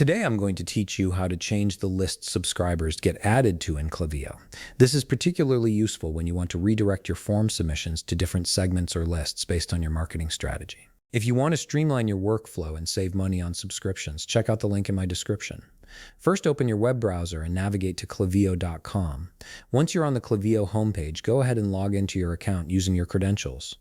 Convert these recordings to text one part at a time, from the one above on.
Today I'm going to teach you how to change the list subscribers get added to in Klaviyo. This is particularly useful when you want to redirect your form submissions to different segments or lists based on your marketing strategy. If you want to streamline your workflow and save money on subscriptions, check out the link in my description. First, open your web browser and navigate to klaviyo.com. Once you're on the Klaviyo homepage, go ahead and log into your account using your credentials.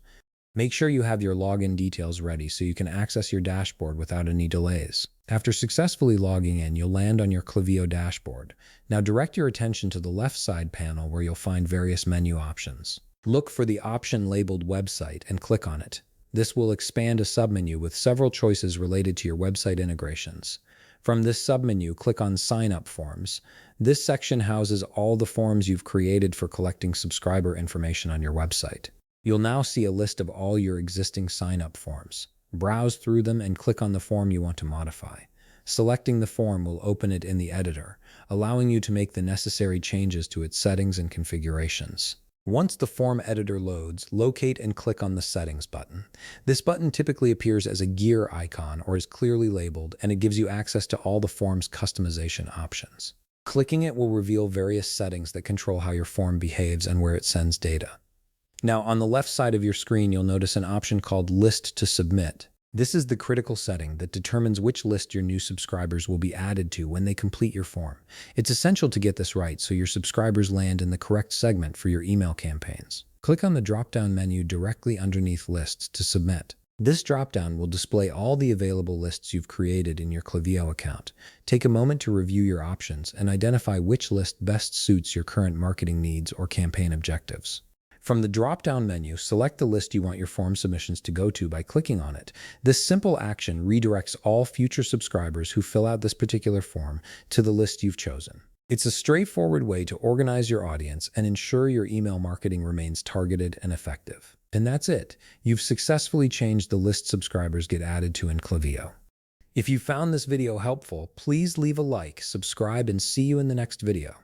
Make sure you have your login details ready so you can access your dashboard without any delays. After successfully logging in, you'll land on your Klaviyo dashboard. Now direct your attention to the left side panel where you'll find various menu options. Look for the option labeled Website and click on it. This will expand a submenu with several choices related to your website integrations. From this submenu, click on Sign Up Forms. This section houses all the forms you've created for collecting subscriber information on your website. You'll now see a list of all your existing sign-up forms. Browse through them and click on the form you want to modify. Selecting the form will open it in the editor, allowing you to make the necessary changes to its settings and configurations. Once the form editor loads, locate and click on the Settings button. This button typically appears as a gear icon or is clearly labeled, and it gives you access to all the form's customization options. Clicking it will reveal various settings that control how your form behaves and where it sends data. Now, on the left side of your screen, you'll notice an option called List to Submit. This is the critical setting that determines which list your new subscribers will be added to when they complete your form. It's essential to get this right so your subscribers land in the correct segment for your email campaigns. Click on the drop-down menu directly underneath Lists to submit. This drop-down will display all the available lists you've created in your Klaviyo account. Take a moment to review your options and identify which list best suits your current marketing needs or campaign objectives. From the drop-down menu, select the list you want your form submissions to go to by clicking on it. This simple action redirects all future subscribers who fill out this particular form to the list you've chosen. It's a straightforward way to organize your audience and ensure your email marketing remains targeted and effective. And that's it. You've successfully changed the list subscribers get added to in Klaviyo. If you found this video helpful, please leave a like, subscribe, and see you in the next video.